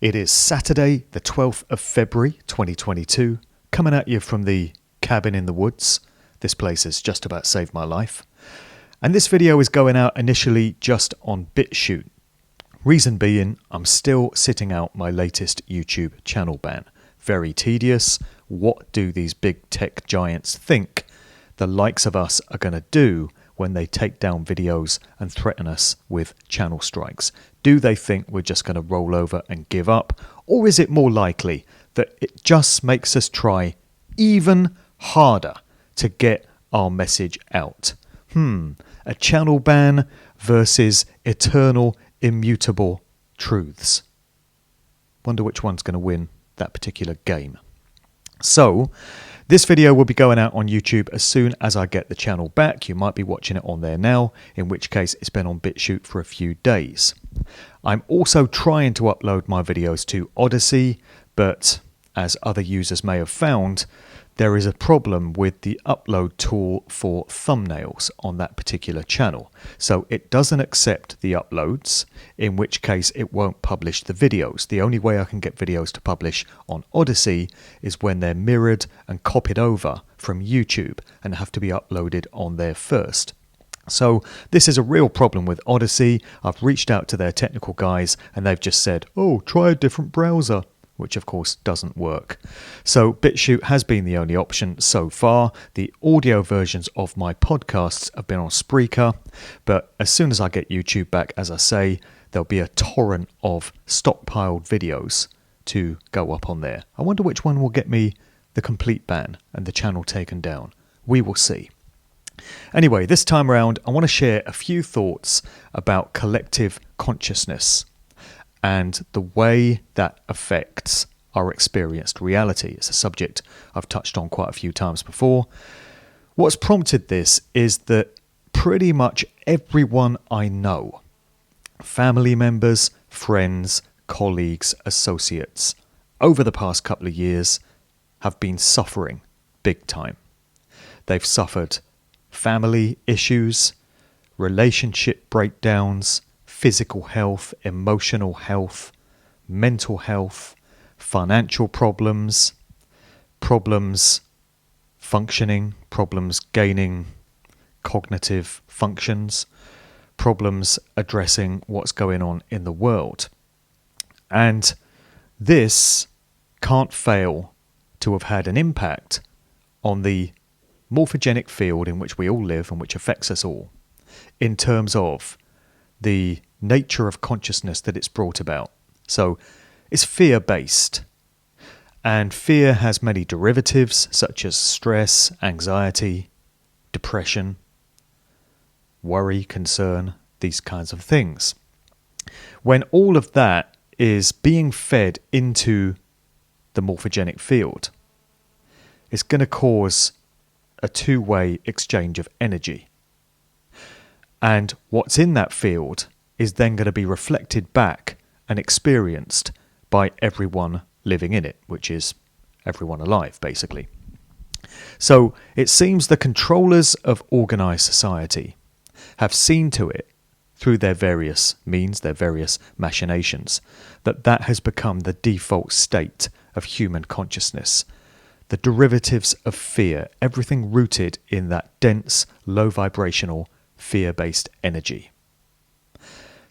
It is Saturday, the 12th of February 2022, coming at you from the cabin in the woods. This place has just about saved my life. And this video is going out initially just on BitChute. Reason being, I'm still sitting out my latest YouTube channel ban. Very tedious. What do these big tech giants think the likes of us are going to do when they take down videos and threaten us with channel strikes? Do they think we're just going to roll over and give up? Or is it more likely that it just makes us try even harder to get our message out? A channel ban versus eternal, immutable truths. Wonder which one's going to win that particular game. So, this video will be going out on YouTube as soon as I get the channel back. You might be watching it on there now, in which case it's been on BitChute for a few days. I'm also trying to upload my videos to Odyssey, but as other users may have found, there is a problem with the upload tool for thumbnails on that particular channel. So it doesn't accept the uploads, in which case it won't publish the videos. The only way I can get videos to publish on Odyssey is when they're mirrored and copied over from YouTube and have to be uploaded on there first. So this is a real problem with Odyssey. I've reached out to their technical guys and they've just said, oh, try a different browser, which of course doesn't work. So BitChute has been the only option so far. The audio versions of my podcasts have been on Spreaker, but as soon as I get YouTube back, as I say, there'll be a torrent of stockpiled videos to go up on there. I wonder which one will get me the complete ban and the channel taken down. We will see. Anyway, this time around, I want to share a few thoughts about collective consciousness and the way that affects our experienced reality. It's a subject I've touched on quite a few times before. What's prompted this is that pretty much everyone I know, family members, friends, colleagues, associates, over the past couple of years have been suffering big time. They've suffered family issues, relationship breakdowns, physical health, emotional health, mental health, financial problems, problems functioning, problems gaining cognitive functions, problems addressing what's going on in the world. And this can't fail to have had an impact on the morphogenic field in which we all live and which affects us all, in terms of the nature of consciousness that it's brought about. So it's fear-based, and fear has many derivatives such as stress, anxiety, depression, worry, concern, these kinds of things. When all of that is being fed into the morphogenic field, it's going to cause a two-way exchange of energy. And what's in that field is then going to be reflected back and experienced by everyone living in it, which is everyone alive, basically. So it seems the controllers of organised society have seen to it, through their various means, their various machinations, that that has become the default state of human consciousness. The derivatives of fear, everything rooted in that dense, low vibrational, fear-based energy.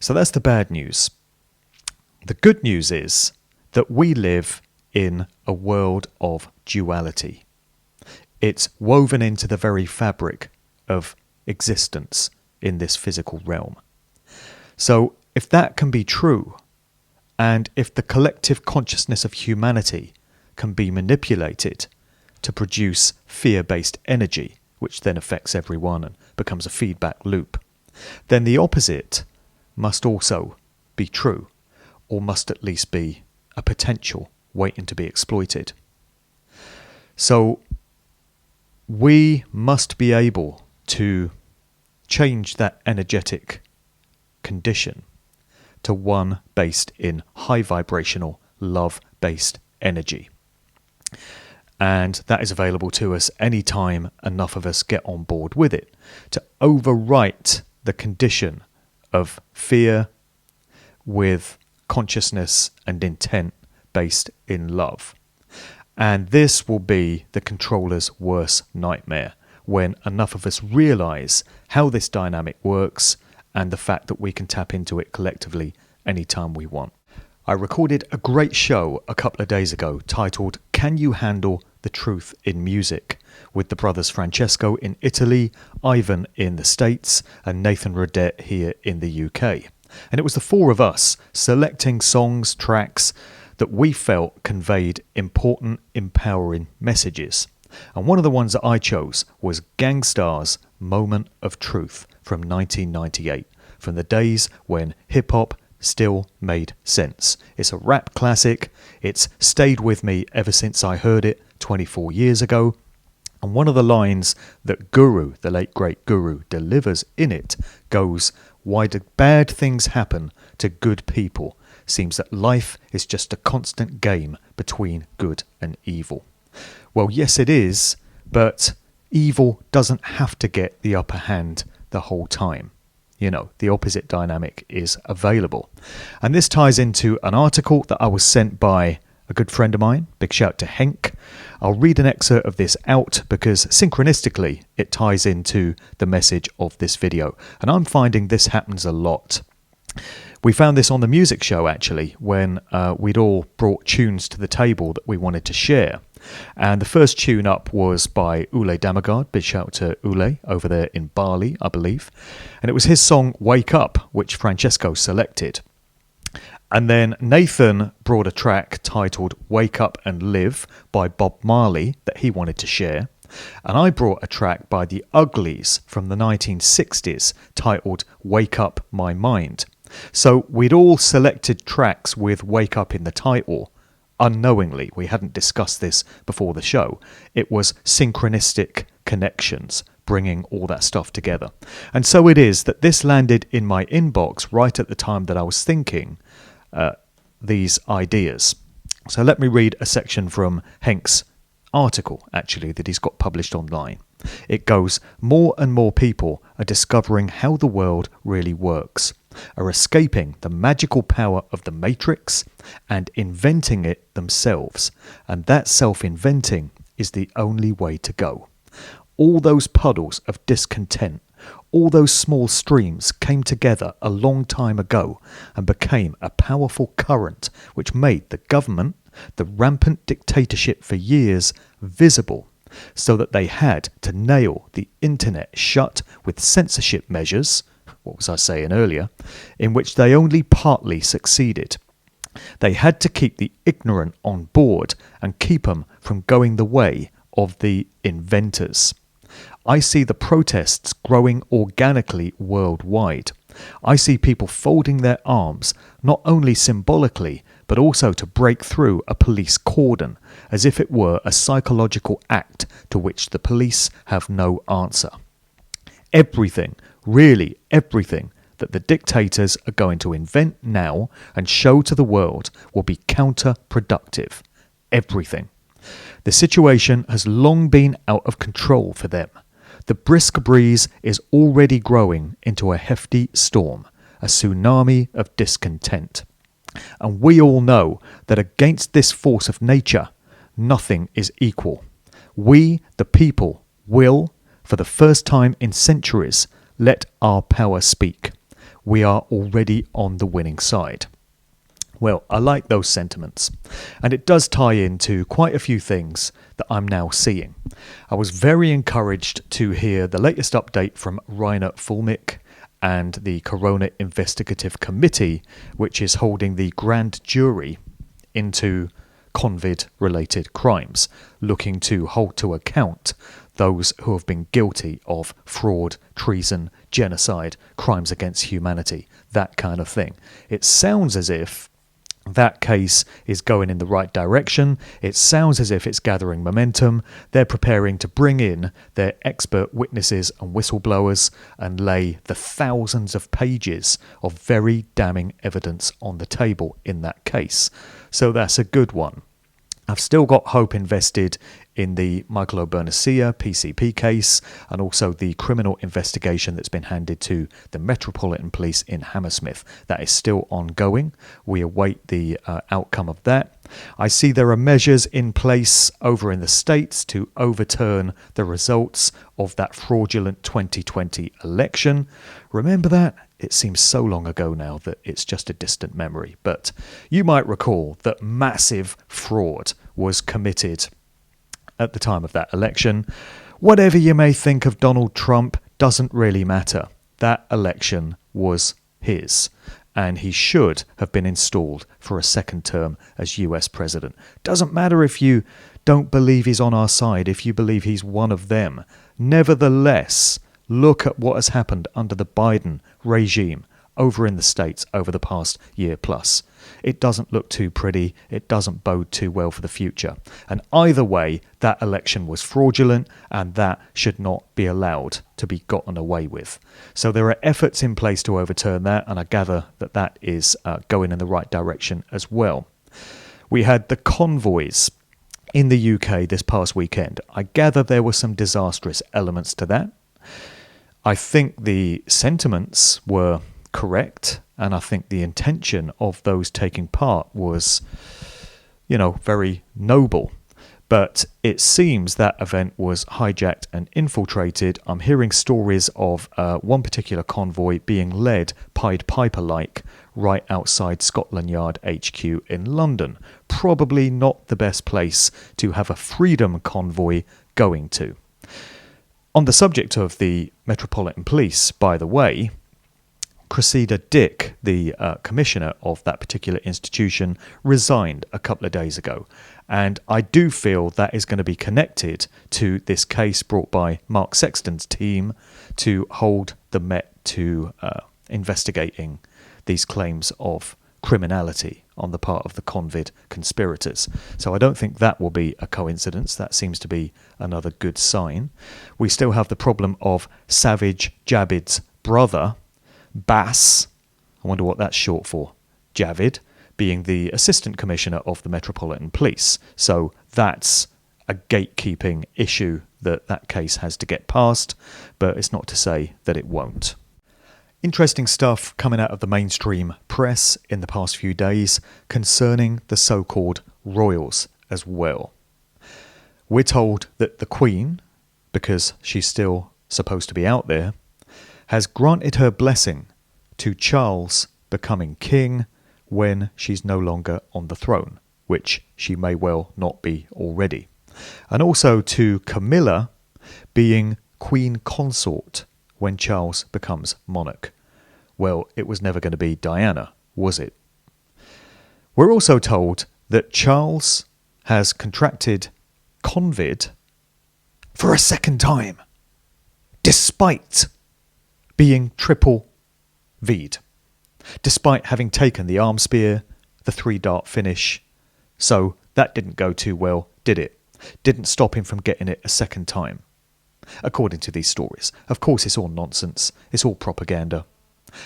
So that's the bad news. The good news is that we live in a world of duality. It's woven into the very fabric of existence in this physical realm. So if that can be true, and if the collective consciousness of humanity can be manipulated to produce fear-based energy, which then affects everyone and becomes a feedback loop, then the opposite must also be true, or must at least be a potential waiting to be exploited. So we must be able to change that energetic condition to one based in high vibrational, love-based energy. And that is available to us anytime enough of us get on board with it, to overwrite the condition of fear with consciousness and intent based in love. And this will be the controller's worst nightmare, when enough of us realise how this dynamic works and the fact that we can tap into it collectively anytime we want. I recorded a great show a couple of days ago titled Can You Handle the Truth in Music? With the brothers Francesco in Italy, Ivan in the States and Nathan Rodette here in the UK. And it was the four of us selecting songs, tracks that we felt conveyed important, empowering messages. And one of the ones that I chose was Gang Starr's Moment of Truth from 1998, from the days when hip-hop still made sense. It's a rap classic. It's stayed with me ever since I heard it 24 years ago. And one of the lines that Guru, the late great Guru, delivers in it goes, "Why do bad things happen to good people? Seems that life is just a constant game between good and evil." Well, yes, it is, but evil doesn't have to get the upper hand the whole time. You know, the opposite dynamic is available. And this ties into an article that I was sent by a good friend of mine. Big shout to Henk. I'll read an excerpt of this out because synchronistically it ties into the message of this video. And I'm finding this happens a lot. We found this on the music show actually when we'd all brought tunes to the table that we wanted to share. And the first tune up was by Ule Damagard. Big shout to Ule over there in Bali, I believe. And it was his song Wake Up, which Francesco selected. And then Nathan brought a track titled Wake Up and Live by Bob Marley that he wanted to share. And I brought a track by the Uglies from the 1960s titled Wake Up My Mind. So we'd all selected tracks with Wake Up in the title. Unknowingly, we hadn't discussed this before the show. It was synchronistic connections bringing all that stuff together. And so it is that this landed in my inbox right at the time that I was thinking these ideas. So let me read a section from Henk's article, actually, that he's got published online. It goes, "More and more people are discovering how the world really works, are escaping the magical power of the Matrix and inventing it themselves. And that self-inventing is the only way to go. All those puddles of discontent, all those small streams came together a long time ago and became a powerful current which made the government, the rampant dictatorship for years, visible, so that they had to nail the internet shut with censorship measures," what was I saying earlier, "in which they only partly succeeded. They had to keep the ignorant on board and keep them from going the way of the inventors. I see the protests growing organically worldwide. I see people folding their arms, not only symbolically, but also to break through a police cordon, as if it were a psychological act to which the police have no answer. Everything, really everything, that the dictators are going to invent now and show to the world will be counterproductive. Everything. The situation has long been out of control for them. The brisk breeze is already growing into a hefty storm, a tsunami of discontent. And we all know that against this force of nature, nothing is equal. We, the people, will, for the first time in centuries, let our power speak. We are already on the winning side." Well, I like those sentiments, and it does tie into quite a few things that I'm now seeing. I was very encouraged to hear the latest update from Rainer Fulmick and the Corona Investigative Committee, which is holding the grand jury into COVID-related crimes, looking to hold to account those who have been guilty of fraud, treason, genocide, crimes against humanity, that kind of thing. It sounds as if that case is going in the right direction. It sounds as if it's gathering momentum. They're preparing to bring in their expert witnesses and whistleblowers and lay the thousands of pages of very damning evidence on the table in that case. So that's a good one. I've still got hope invested in the Michael O'Byrne-Sia PCP case and also the criminal investigation that's been handed to the Metropolitan Police in Hammersmith. That is still ongoing. We await the outcome of that. I see there are measures in place over in the States to overturn the results of that fraudulent 2020 election. Remember that? It seems so long ago now that it's just a distant memory. But you might recall that massive fraud was committed at the time of that election. Whatever you may think of Donald Trump doesn't really matter. That election was his, and he should have been installed for a second term as US president. Doesn't matter if you don't believe he's on our side, if you believe he's one of them. Nevertheless, look at what has happened under the Biden regime over in the States over the past year plus. It doesn't look too pretty. It doesn't bode too well for the future. And either way, that election was fraudulent, and that should not be allowed to be gotten away with. So there are efforts in place to overturn that, and I gather that that is going in the right direction as well. We had the convoys in the UK this past weekend. I gather there were some disastrous elements to that. I think the sentiments were correct, and I think the intention of those taking part was, very noble. But it seems that event was hijacked and infiltrated. I'm hearing stories of one particular convoy being led Pied Piper-like right outside Scotland Yard HQ in London. Probably not the best place to have a freedom convoy going to. On the subject of the Metropolitan Police, by the way, Cressida Dick, the commissioner of that particular institution, resigned a couple of days ago. And I do feel that is going to be connected to this case brought by Mark Sexton's team to hold the Met to investigating these claims of criminality on the part of the convid conspirators. So I don't think that will be a coincidence. That seems to be another good sign. We still have the problem of Savage Javid's brother, Bass, I wonder what that's short for, Javid, being the Assistant Commissioner of the Metropolitan Police. So that's a gatekeeping issue that case has to get past, but it's not to say that it won't. Interesting stuff coming out of the mainstream press in the past few days concerning the so-called royals as well. We're told that the Queen, because she's still supposed to be out there, has granted her blessing to Charles becoming king when she's no longer on the throne, which she may well not be already. And also to Camilla being Queen Consort when Charles becomes monarch. Well, it was never going to be Diana, was it? We're also told that Charles has contracted Covid for a second time, despite being triple V'd, despite having taken the arm spear, the 3-dart finish. So that didn't go too well, did it? Didn't stop him from getting it a second time, according to these stories. Of course, it's all nonsense. It's all propaganda.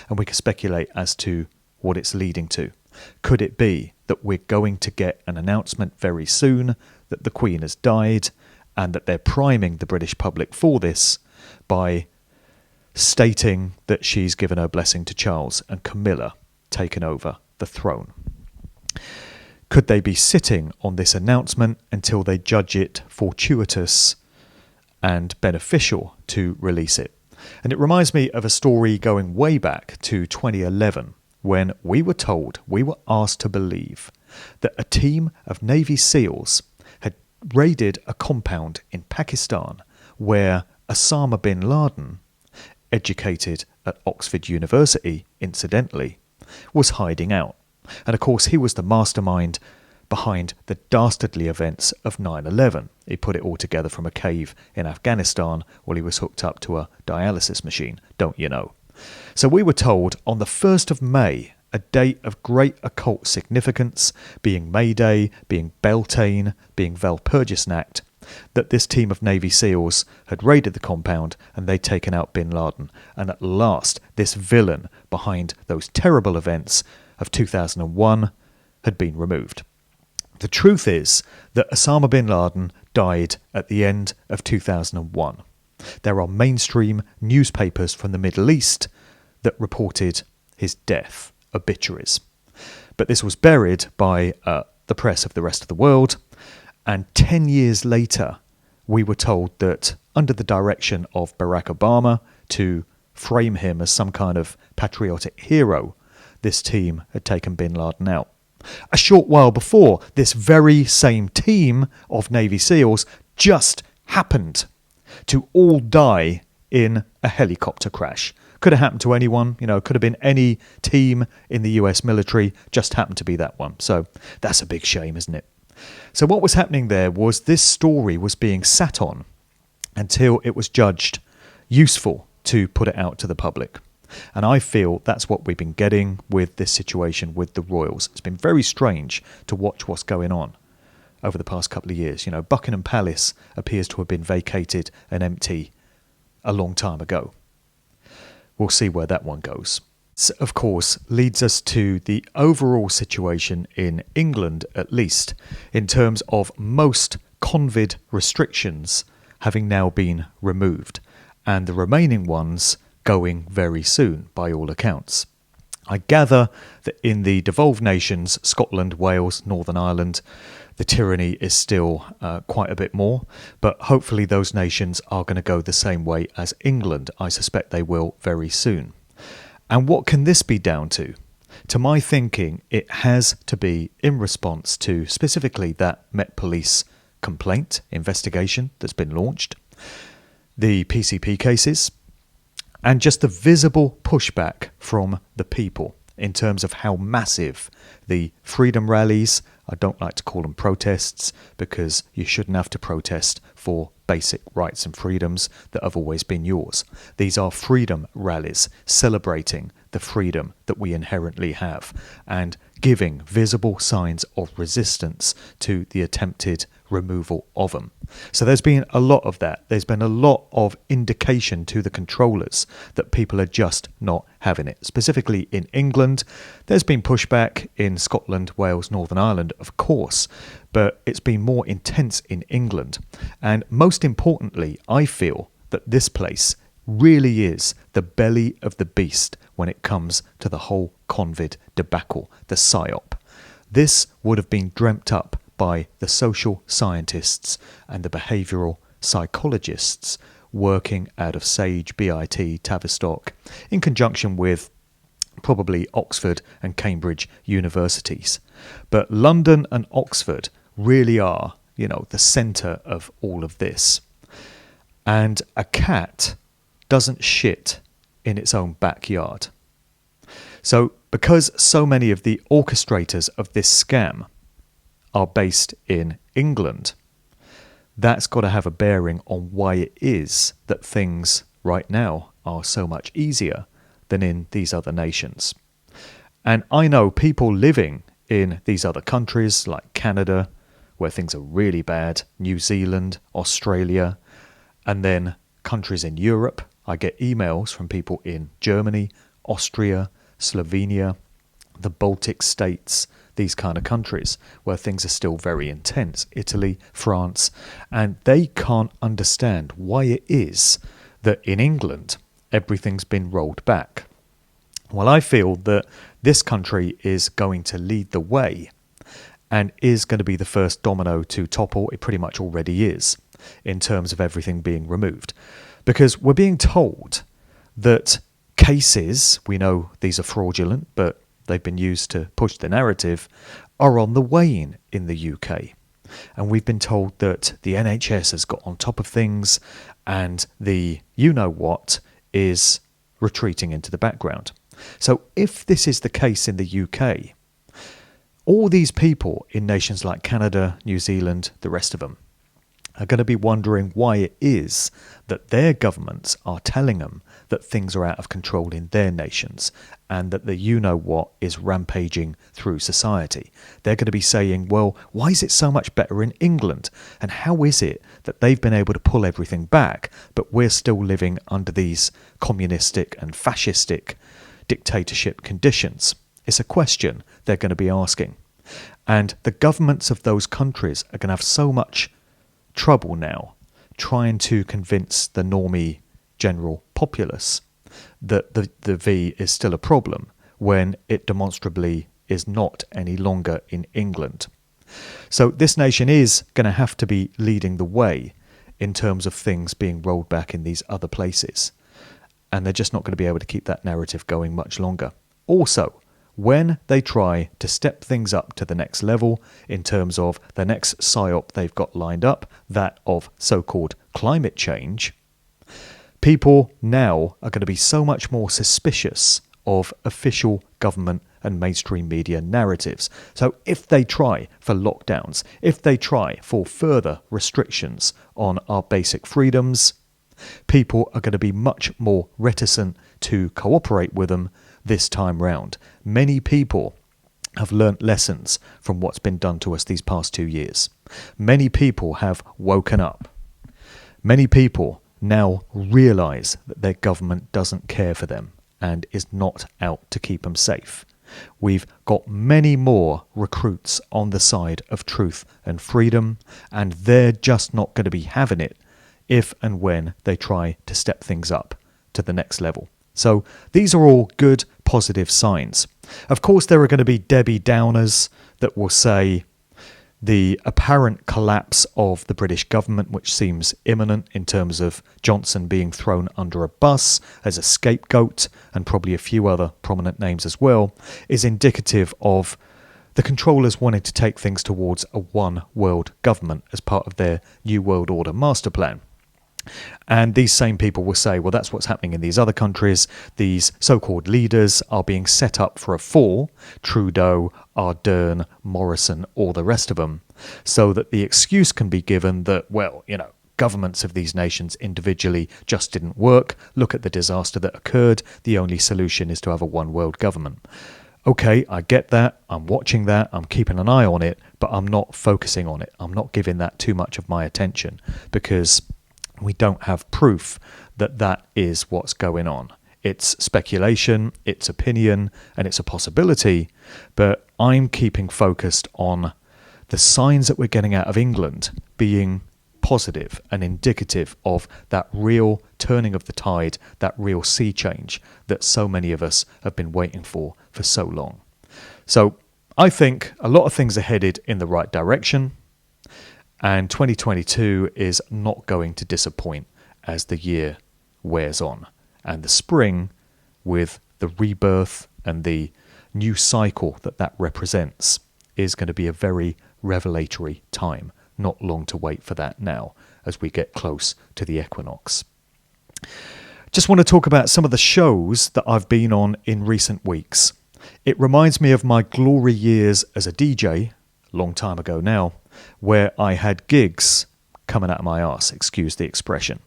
And we can speculate as to what it's leading to. Could it be that we're going to get an announcement very soon that the Queen has died and that they're priming the British public for this by stating that she's given her blessing to Charles and Camilla taken over the throne? Could they be sitting on this announcement until they judge it fortuitous and beneficial to release it? And it reminds me of a story going way back to 2011 when we were told, we were asked to believe that a team of Navy SEALs had raided a compound in Pakistan where Osama bin Laden, educated at Oxford University, incidentally, was hiding out. And of course, he was the mastermind behind the dastardly events of 9/11. He put it all together from a cave in Afghanistan while he was hooked up to a dialysis machine, don't you know? So we were told on the 1st of May, a date of great occult significance, being May Day, being Beltane, being Walpurgisnacht, that this team of Navy SEALs had raided the compound and they'd taken out bin Laden. And at last, this villain behind those terrible events of 2001 had been removed. The truth is that Osama bin Laden died at the end of 2001. There are mainstream newspapers from the Middle East that reported his death, obituaries. But this was buried by the press of the rest of the world, and 10 years later, we were told that under the direction of Barack Obama to frame him as some kind of patriotic hero, this team had taken bin Laden out. A short while before, this very same team of Navy SEALs just happened to all die in a helicopter crash. Could have happened to anyone, could have been any team in the US military, just happened to be that one. So that's a big shame, isn't it? So what was happening there was this story was being sat on until it was judged useful to put it out to the public. And I feel that's what we've been getting with this situation with the royals. It's been very strange to watch what's going on over the past couple of years. Buckingham Palace appears to have been vacated and empty a long time ago. We'll see where that one goes. This, of course, leads us to the overall situation in England, at least, in terms of most COVID restrictions having now been removed, and the remaining ones going very soon, by all accounts. I gather that in the devolved nations, Scotland, Wales, Northern Ireland, the tyranny is still quite a bit more, but hopefully those nations are going to go the same way as England. I suspect they will very soon. And what can this be down to? To my thinking, it has to be in response to specifically that Met Police complaint investigation that's been launched, the PCP cases, and just the visible pushback from the people in terms of how massive the freedom rallies, I don't like to call them protests because you shouldn't have to protest for basic rights and freedoms that have always been yours. These are freedom rallies celebrating the freedom that we inherently have and giving visible signs of resistance to the attempted removal of them. So there's been a lot of that. There's been a lot of indication to the controllers that people are just not having it. Specifically in England, there's been pushback in Scotland, Wales, Northern Ireland, of course, but it's been more intense in England. And most importantly, I feel that this place really is the belly of the beast when it comes to the whole COVID debacle, the PSYOP. This would have been dreamt up by the social scientists and the behavioural psychologists working out of Sage, BIT, Tavistock, in conjunction with probably Oxford and Cambridge universities. But London and Oxford really are, the centre of all of this. And a cat doesn't shit in its own backyard. So because so many of the orchestrators of this scam are based in England, that's got to have a bearing on why it is that things right now are so much easier than in these other nations. And I know people living in these other countries like Canada, where things are really bad, New Zealand, Australia, and then countries in Europe. I get emails from people in Germany, Austria, Slovenia, the Baltic states, these kind of countries where things are still very intense, Italy, France, and they can't understand why it is that in England everything's been rolled back. Well, I feel that this country is going to lead the way and is going to be the first domino to topple. It pretty much already is in terms of everything being removed, because we're being told that cases, we know these are fraudulent, but they've been used to push the narrative, are on the wane in the UK. And we've been told that the NHS has got on top of things and the you-know-what is retreating into the background. So if this is the case in the UK, all these people in nations like Canada, New Zealand, the rest of them, are going to be wondering why it is that their governments are telling them that things are out of control in their nations and that the you-know-what is rampaging through society. They're going to be saying, well, why is it so much better in England? And how is it that they've been able to pull everything back, but we're still living under these communistic and fascistic dictatorship conditions? It's a question they're going to be asking. And the governments of those countries are going to have so much trouble now trying to convince the normie general populace that the V is still a problem when it demonstrably is not any longer in England. So this nation is going to have to be leading the way in terms of things being rolled back in these other places. And they're just not going to be able to keep that narrative going much longer. Also, when they try to step things up to the next level in terms of the next PSYOP they've got lined up, that of so-called climate change, people now are going to be so much more suspicious of official government and mainstream media narratives. So if they try for lockdowns, if they try for further restrictions on our basic freedoms, people are going to be much more reticent to cooperate with them this time round. Many people have learnt lessons from what's been done to us these past 2 years. Many people have woken up. Many people now realise that their government doesn't care for them and is not out to keep them safe. We've got many more recruits on the side of truth and freedom, and they're just not going to be having it if and when they try to step things up to the next level. So these are all good, positive signs. Of course, there are going to be Debbie Downers that will say the apparent collapse of the British government, which seems imminent in terms of Johnson being thrown under a bus as a scapegoat, and probably a few other prominent names as well, is indicative of the controllers wanting to take things towards a one world government as part of their New World Order master plan. And these same people will say, well, that's what's happening in these other countries. These so-called leaders are being set up for a fall, Trudeau, Ardern, Morrison, all the rest of them, so that the excuse can be given that, well, you know, governments of these nations individually just didn't work. Look at the disaster that occurred. The only solution is to have a one world government. Okay, I get that. I'm watching that. I'm keeping an eye on it, but I'm not focusing on it. I'm not giving that too much of my attention because we don't have proof that that is what's going on. It's speculation, it's opinion, and it's a possibility, but I'm keeping focused on the signs that we're getting out of England being positive and indicative of that real turning of the tide, that real sea change that so many of us have been waiting for so long. So I think a lot of things are headed in the right direction. And 2022 is not going to disappoint as the year wears on. And the spring, with the rebirth and the new cycle that represents, is going to be a very revelatory time. Not long to wait for that now as we get close to the equinox. Just want to talk about some of the shows that I've been on in recent weeks. It reminds me of my glory years as a DJ, long time ago now, where I had gigs coming out of my arse, excuse the expression.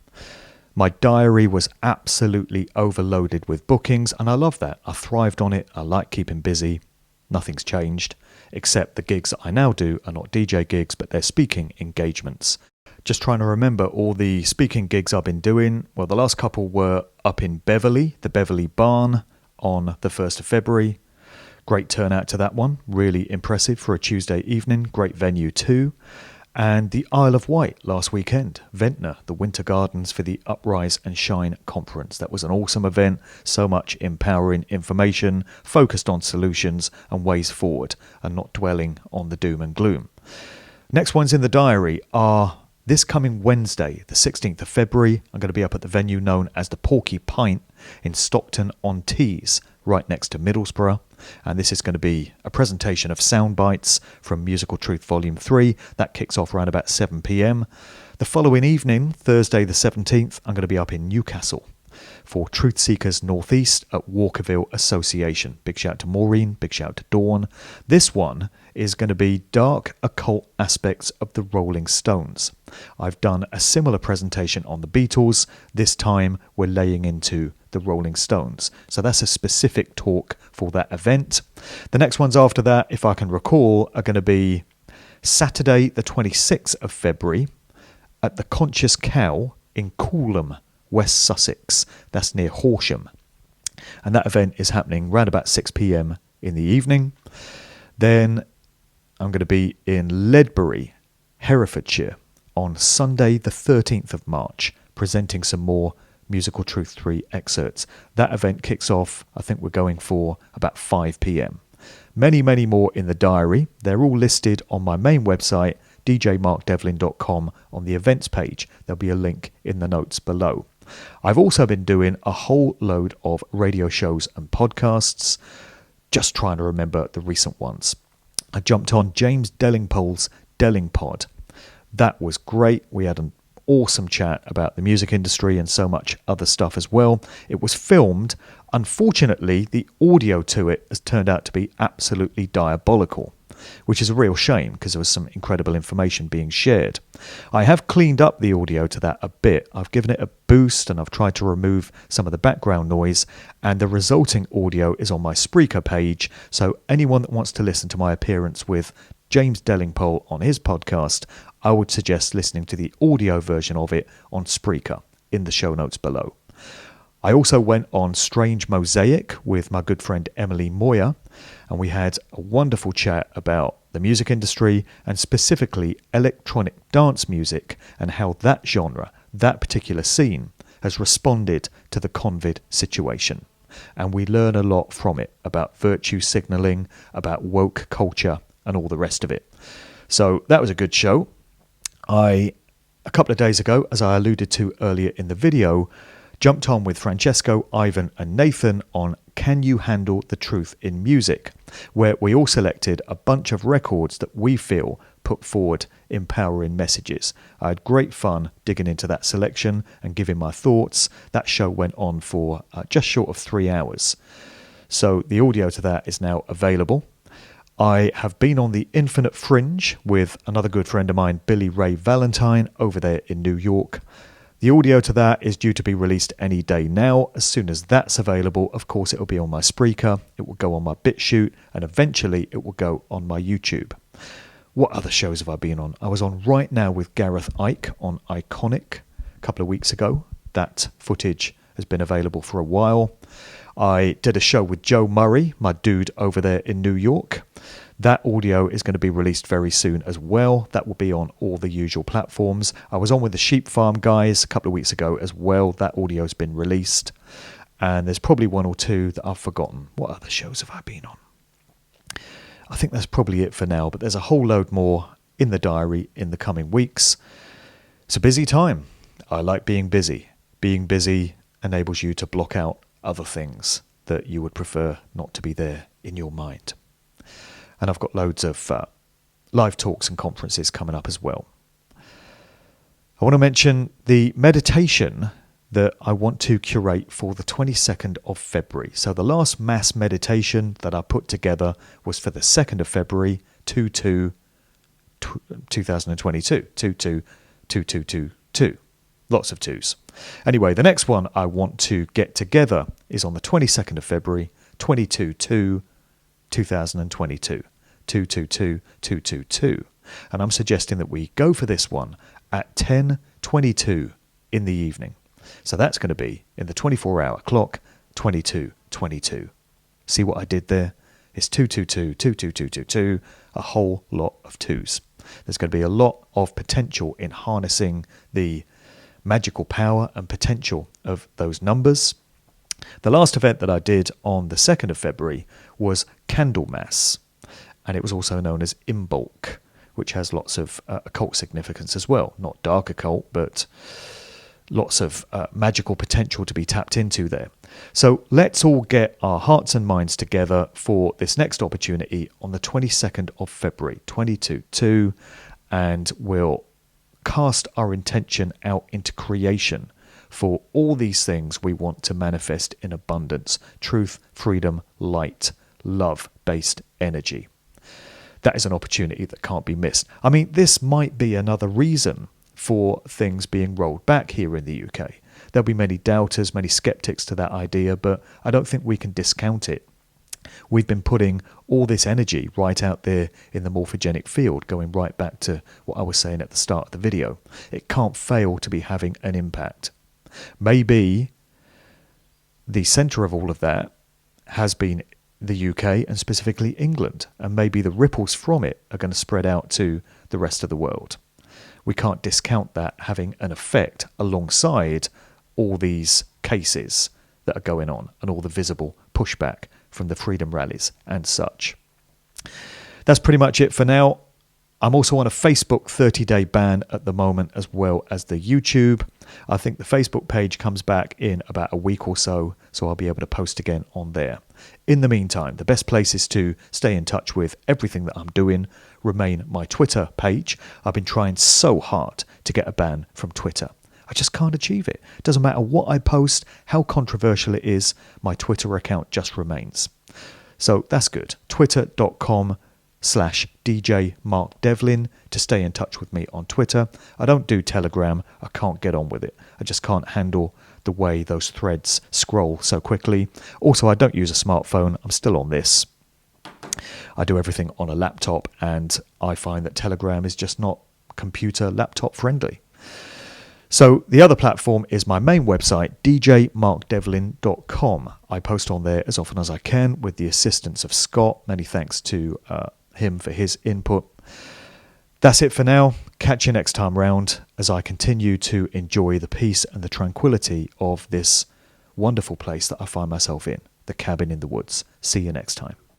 My diary was absolutely overloaded with bookings, and I love that. I thrived on it. I like keeping busy. Nothing's changed, except the gigs that I now do are not DJ gigs, but they're speaking engagements. Just trying to remember all the speaking gigs I've been doing. Well, the last couple were up in Beverley, the Beverley Barn, on the 1st of February. Great turnout to that one, really impressive for a Tuesday evening, great venue too. And the Isle of Wight last weekend, Ventnor, the Winter Gardens for the Uprise and Shine conference. That was an awesome event, so much empowering information, focused on solutions and ways forward, and not dwelling on the doom and gloom. Next ones in the diary are this coming Wednesday, the 16th of February. I'm going to be up at the venue known as the Porky Pint in Stockton-on-Tees, right next to Middlesbrough. And this is going to be a presentation of sound bites from Musical Truth Volume 3. That kicks off around about 7 p.m. The following evening, Thursday the 17th, I'm going to be up in Newcastle for Truth Seekers Northeast at Walkerville Association. Big shout to Maureen, big shout to Dawn. This one is going to be dark occult aspects of the Rolling Stones. I've done a similar presentation on the Beatles. This time we're laying into the Rolling Stones. So that's a specific talk for that event. The next ones after that, if I can recall, are going to be Saturday the 26th of February at the Conscious Cow in Coolham, West Sussex. That's near Horsham. And that event is happening around about 6 p.m. in the evening. Then I'm going to be in Ledbury, Herefordshire, on Sunday the 13th of March, presenting some more Musical Truth 3 excerpts. That event kicks off, I think we're going for about 5 p.m. Many, many more in the diary. They're all listed on my main website, djmarkdevlin.com, on the events page. There'll be a link in the notes below. I've also been doing a whole load of radio shows and podcasts, just trying to remember the recent ones. I jumped on James Delingpole's Delingpod. That was great. We had an awesome chat about the music industry and so much other stuff as well. It was filmed. Unfortunately, the audio to it has turned out to be absolutely diabolical, which is a real shame because there was some incredible information being shared. I have cleaned up the audio to that a bit. I've given it a boost and I've tried to remove some of the background noise, and the resulting audio is on my Spreaker page, so anyone that wants to listen to my appearance with James Delingpole on his podcast, I would suggest listening to the audio version of it on Spreaker in the show notes below. I also went on Strange Mosaic with my good friend Emily Moyer, and we had a wonderful chat about the music industry and specifically electronic dance music and how that genre, that particular scene, has responded to the COVID situation. And we learn a lot from it about virtue signalling, about woke culture, and all the rest of it. So that was a good show. A couple of days ago, as I alluded to earlier in the video, jumped on with Francesco, Ivan and Nathan on Can You Handle the Truth in Music, where we all selected a bunch of records that we feel put forward empowering messages. I had great fun digging into that selection and giving my thoughts. That show went on for just short of 3 hours. So the audio to that is now available. I have been on the Infinite Fringe with another good friend of mine, Billy Ray Valentine, over there in New York. The audio to that is due to be released any day now. As soon as that's available, of course, it will be on my Spreaker, it will go on my BitChute, and eventually it will go on my YouTube. What other shows have I been on? I was on Right Now with Gareth Ike on Iconic a couple of weeks ago. That footage has been available for a while. I did a show with Joe Murray, my dude over there in New York. That audio is going to be released very soon as well. That will be on all the usual platforms. I was on with the Sheep Farm guys a couple of weeks ago as well. That audio has been released. And there's probably one or two that I've forgotten. What other shows have I been on? I think that's probably it for now, but there's a whole load more in the diary in the coming weeks. It's a busy time. I like being busy. Being busy enables you to block out other things that you would prefer not to be there in your mind. And I've got loads of live talks and conferences coming up as well. I want to mention the meditation that I want to curate for the 22nd of February. So the last mass meditation that I put together was for the 2nd of February, 2022. 222222. Lots of twos. Anyway, the next one I want to get together is on the 22nd of February, 2022. 222222. And I'm suggesting that we go for this one at 10:22 in the evening. So that's going to be in the 24-hour clock, 2222. See what I did there? It's 2222222, a whole lot of twos. There's going to be a lot of potential in harnessing the magical power and potential of those numbers. The last event that I did on the 2nd of February was Candlemas, and it was also known as Imbolc, which has lots of occult significance as well. Not dark occult, but lots of magical potential to be tapped into there. So let's all get our hearts and minds together for this next opportunity on the 22nd of February, 2022, and we'll cast our intention out into creation for all these things we want to manifest in abundance: truth, freedom, light, love-based energy. That is an opportunity that can't be missed. I mean, this might be another reason for things being rolled back here in the UK. There'll be many doubters, many skeptics to that idea, but I don't think we can discount it. We've been putting all this energy right out there in the morphogenic field, going right back to what I was saying at the start of the video. It can't fail to be having an impact. Maybe the centre of all of that has been the UK and specifically England, and maybe the ripples from it are going to spread out to the rest of the world. We can't discount that having an effect alongside all these cases that are going on and all the visible pushback from the freedom rallies and such. That's pretty much it for now. I'm also on a Facebook 30-day ban at the moment, as well as the YouTube. I think the Facebook page comes back in about a week or so I'll be able to post again on there. In the meantime, the best places to stay in touch with everything that I'm doing remain my Twitter page. I've been trying so hard to get a ban from Twitter. I just can't achieve it. It doesn't matter what I post, how controversial it is, my Twitter account just remains. So that's good. Twitter.com/DJ Mark Devlin to stay in touch with me on Twitter. I don't do Telegram. I can't get on with it. I just can't handle the way those threads scroll so quickly. Also, I don't use a smartphone. I'm still on this. I do everything on a laptop, and I find that Telegram is just not computer laptop friendly. So the other platform is my main website, djmarkdevlin.com. I post on there as often as I can with the assistance of Scott. Many thanks to him for his input. That's it for now. Catch you next time round as I continue to enjoy the peace and the tranquility of this wonderful place that I find myself in, the cabin in the woods. See you next time.